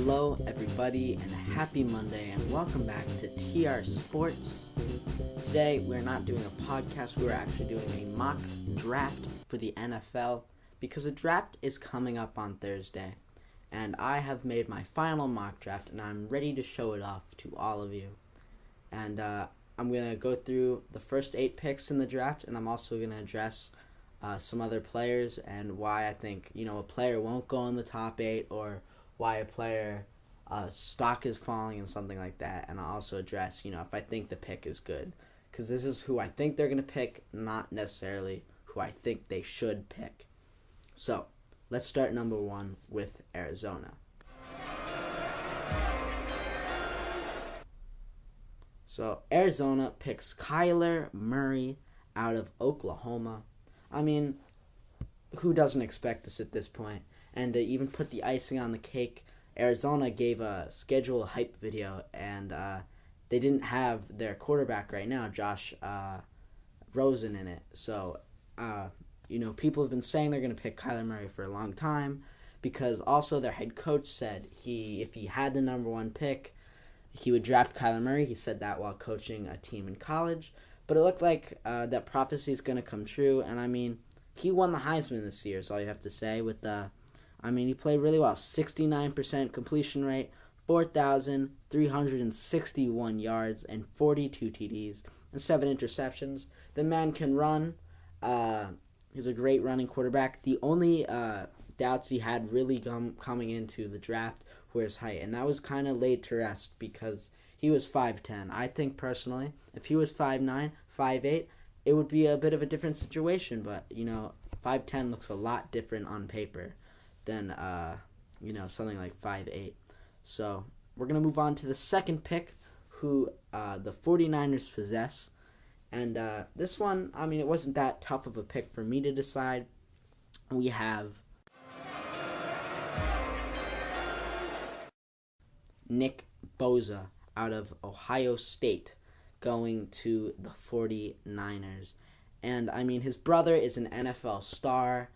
Hello, everybody, and happy Monday, and welcome back to TR Sports. Today, we're not doing a podcast, we're actually doing a mock draft for the NFL, because a draft is coming up on Thursday, and I have made my final mock draft, and I'm ready to show it off to all of you. And I'm going to go through the first 8 picks in the draft, and I'm also going to address some other players and why I think, a player won't go in the top 8 or why a player stock is falling and something like that. And I'll also address, if I think the pick is good. Because this is who I think they're going to pick, not necessarily who I think they should pick. So, let's start number 1 with Arizona. So, Arizona picks Kyler Murray out of Oklahoma. I mean, who doesn't expect this at this point? And to even put the icing on the cake, Arizona gave a schedule hype video, and they didn't have their quarterback right now, Josh Rosen, in it. So, people have been saying they're going to pick Kyler Murray for a long time, because also their head coach said if he had the number 1 pick, he would draft Kyler Murray. He said that while coaching a team in college. But it looked like that prophecy is going to come true. And, he won the Heisman this year, is all you have to say. He played really well. 69% completion rate, 4,361 yards, and 42 TDs, and 7 interceptions. The man can run. He's a great running quarterback. The only doubts he had really coming into the draft were his height. And that was kind of laid to rest because he was 5'10". I think personally, if he was 5'9", 5'8", it would be a bit of a different situation. But, 5'10" looks a lot different on paper than, something like 5'8". So we're going to move on to the second pick, who the 49ers possess. And this one, it wasn't that tough of a pick for me to decide. We have Nick Bosa out of Ohio State going to the 49ers. And, his brother is an NFL star.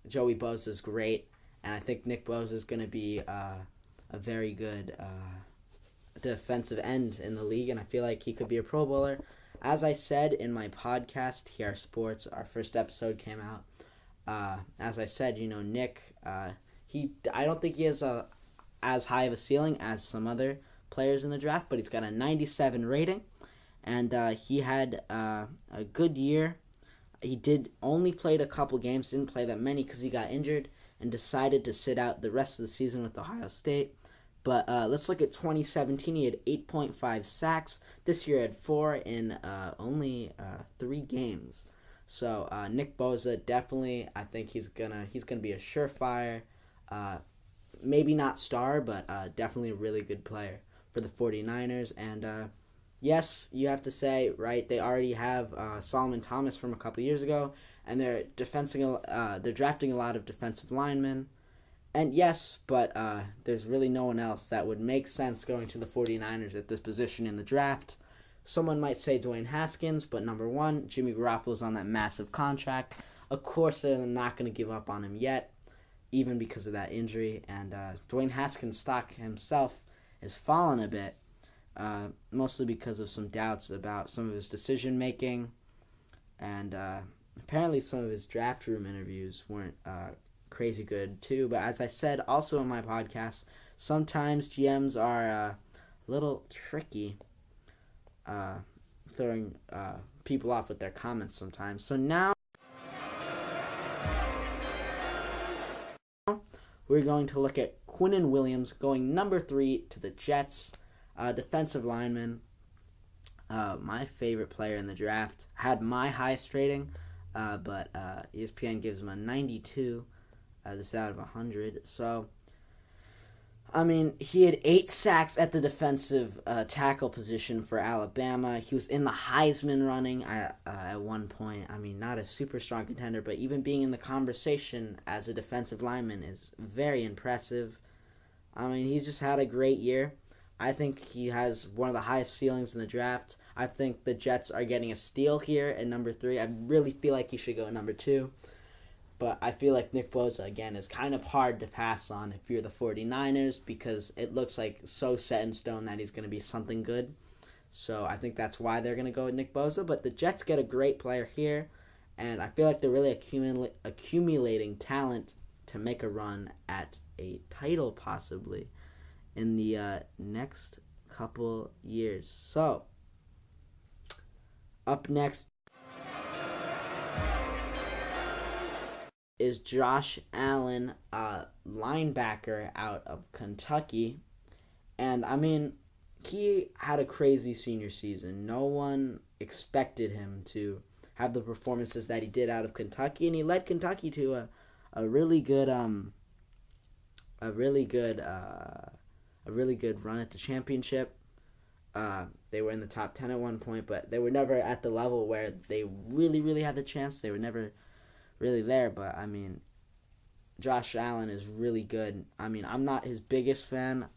Joey Bosa is great. And I think Nick Bosa is going to be a very good defensive end in the league. And I feel like he could be a Pro Bowler. As I said in my podcast, TR Sports, our first episode came out. As I said, Nick, I don't think he has as high of a ceiling as some other players in the draft, but he's got a 97 rating, and he had a good year. He only played a couple games, didn't play that many because he got injured and decided to sit out the rest of the season with Ohio State. But let's look at 2017. He had 8.5 sacks. This year he had 4 in only 3 games. So Nick Bosa, definitely, I think he's gonna be a surefire, maybe not star, but definitely a really good player for the 49ers. And yes, you have to say, right, they already have Solomon Thomas from a couple years ago, and they're drafting a lot of defensive linemen. And yes, but there's really no one else that would make sense going to the 49ers at this position in the draft. Someone might say Dwayne Haskins, but number 1, Jimmy Garoppolo's on that massive contract. Of course, they're not going to give up on him yet, even because of that injury. And Dwayne Haskins' stock himself has fallen a bit, mostly because of some doubts about some of his decision-making. And apparently some of his draft room interviews weren't crazy good too. But as I said also in my podcast, sometimes GMs are a little tricky, throwing people off with their comments sometimes. So now we're going to look at Quinnen Williams going number 3 to the Jets, defensive lineman. My favorite player in the draft, had my highest rating, but ESPN gives him a 92. This is out of 100. So, he had 8 sacks at the defensive tackle position for Alabama. He was in the Heisman running at one point. Not a super strong contender, but even being in the conversation as a defensive lineman is very impressive. He's just had a great year. I think he has one of the highest ceilings in the draft. I think the Jets are getting a steal here at number 3. I really feel like he should go at number 2. But I feel like Nick Bosa, again, is kind of hard to pass on if you're the 49ers because it looks like so set in stone that he's going to be something good. So I think that's why they're going to go with Nick Bosa. But the Jets get a great player here, and I feel like they're really accumulating talent to make a run at a title possibly in the next couple years. So, up next is Josh Allen, linebacker out of Kentucky. And, I mean, he had a crazy senior season. No one expected him to have the performances that he did out of Kentucky, and he led Kentucky to a really good run at the championship. They were in the top 10 at one point, but they were never at the level where they really, really had the chance. They were never really there, but, I mean, Josh Allen is really good. I mean, I'm not his biggest fan.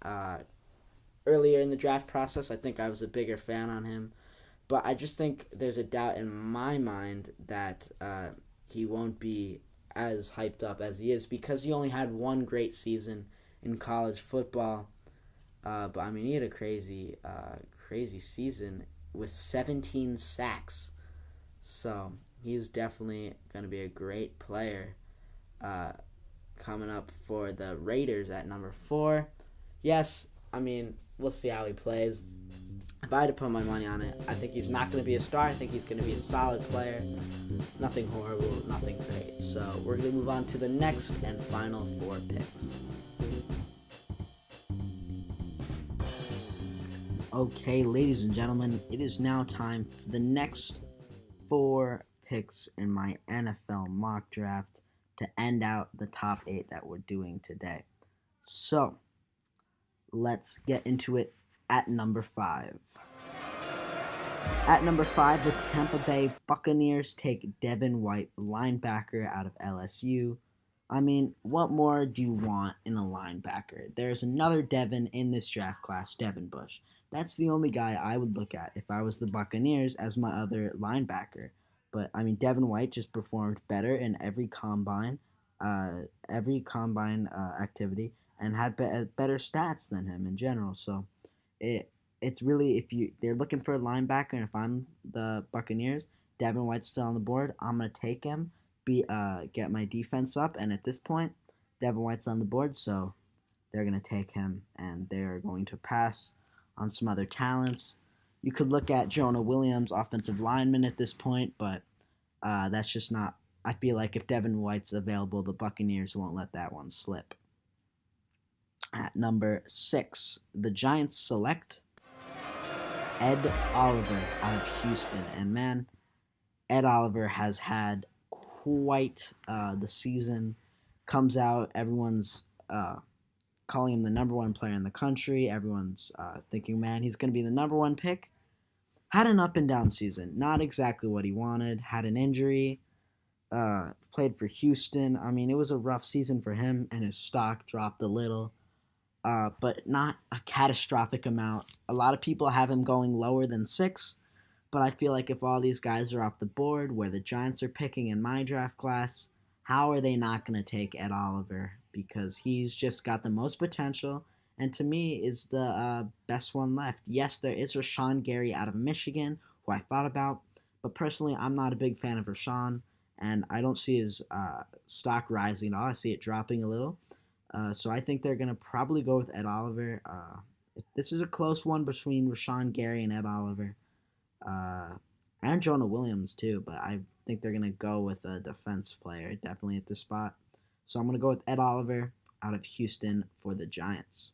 Earlier in the draft process, I think I was a bigger fan on him, but I just think there's a doubt in my mind that he won't be as hyped up as he is because he only had one great season in college football. But, I mean, he had a crazy season with 17 sacks. So, he's definitely going to be a great player coming up for the Raiders at number 4. Yes, I mean, we'll see how he plays. If I had to put my money on it, I think he's not going to be a star. I think he's going to be a solid player. Nothing horrible, nothing great. So, we're going to move on to the next and final 4 picks. Okay, ladies and gentlemen, it is now time for the next 4 picks in my NFL mock draft to end out the top 8 that we're doing today. So, let's get into it at number 5. At number 5, the Tampa Bay Buccaneers take Devin White, linebacker out of LSU. I mean, what more do you want in a linebacker? There's another Devin in this draft class, Devin Bush. That's the only guy I would look at if I was the Buccaneers as my other linebacker. But, I mean, Devin White just performed better in every combine activity and had better stats than him in general. So, it's really, if they're looking for a linebacker, and if I'm the Buccaneers, Devin White's still on the board, I'm going to take him, get my defense up, and at this point, Devin White's on the board, so they're going to take him, and they're going to pass on some other talents. You could look at Jonah Williams, offensive lineman at this point, but that's just not, I feel like if Devin White's available, the Buccaneers won't let that one slip. At number 6, the Giants select Ed Oliver out of Houston. And man, Ed Oliver has had quite the season. Comes out, everyone's calling him the number 1 player in the country. Everyone's thinking, man, he's going to be the number 1 pick. Had an up and down season. Not exactly what he wanted. Had an injury. Played for Houston. I mean, it was a rough season for him, and his stock dropped a little. But not a catastrophic amount. A lot of people have him going lower than 6, but I feel like if all these guys are off the board, where the Giants are picking in my draft class, how are they not going to take Ed Oliver? Because he's just got the most potential, and to me is the best one left. Yes, there is Rashawn Gary out of Michigan, who I thought about, but personally I'm not a big fan of Rashawn, and I don't see his stock rising at all. I see it dropping a little. So I think they're going to probably go with Ed Oliver. This is a close one between Rashawn Gary and Ed Oliver. And Jonah Williams too, but I think they're going to go with a defense player definitely at this spot. So I'm going to go with Ed Oliver out of Houston for the Giants.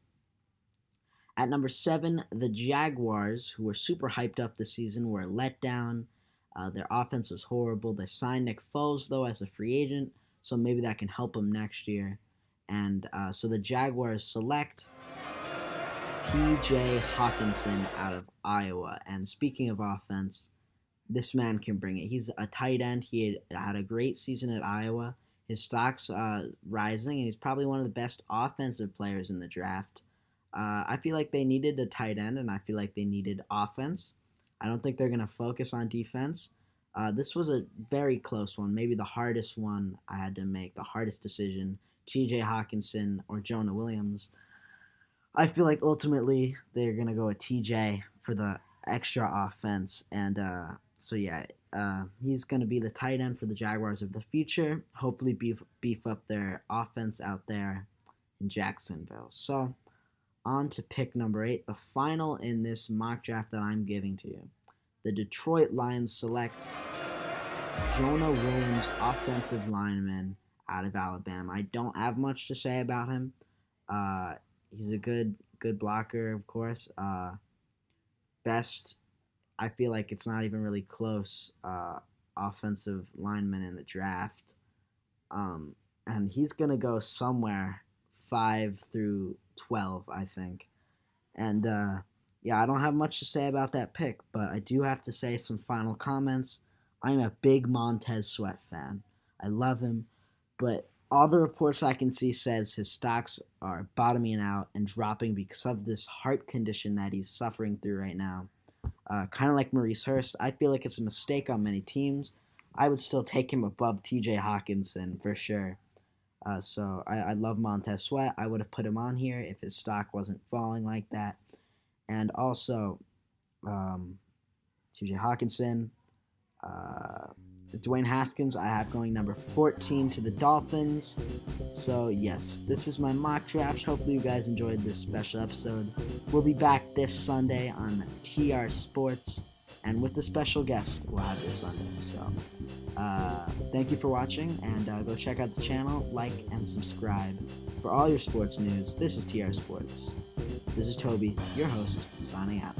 At number 7, the Jaguars, who were super hyped up this season, were let down. Their offense was horrible. They signed Nick Foles, though, as a free agent, so maybe that can help them next year. And so the Jaguars select P.J. Hockenson out of Iowa. And speaking of offense, this man can bring it. He's a tight end. He had a great season at Iowa. His stock's rising, and he's probably one of the best offensive players in the draft. I feel like they needed a tight end, and I feel like they needed offense. I don't think they're going to focus on defense. This was a very close one, maybe the hardest one I had to make, the hardest decision. TJ Hockenson or Jonah Williams. I feel like ultimately they're going to go with TJ for the extra offense. And so, yeah, he's going to be the tight end for the Jaguars of the future. Hopefully, beef up their offense out there in Jacksonville. So, on to pick number 8, the final in this mock draft that I'm giving to you. The Detroit Lions select Jonah Williams, offensive lineman out of Alabama. I don't have much to say about him. He's a good blocker, of course. Best, I feel like it's not even really close, offensive lineman in the draft. And he's going to go somewhere 5 through 12, I think. And, yeah, I don't have much to say about that pick, but I do have to say some final comments. I'm a big Montez Sweat fan. I love him, but all the reports I can see says his stocks are bottoming out and dropping because of this heart condition that he's suffering through right now. Kind of like Maurice Hurst. I feel like it's a mistake on many teams. I would still take him above TJ Hockenson for sure. So I love Montez Sweat. I would have put him on here if his stock wasn't falling like that. And also, TJ Hockenson, Dwayne Haskins, I have going number 14 to the Dolphins. So, yes, this is my mock draft. Hopefully you guys enjoyed this special episode. We'll be back this Sunday on TR Sports. And with the special guest we'll have this Sunday. So, thank you for watching. And go check out the channel, like, and subscribe for all your sports news. This is TR Sports. This is Toby, your host, signing out.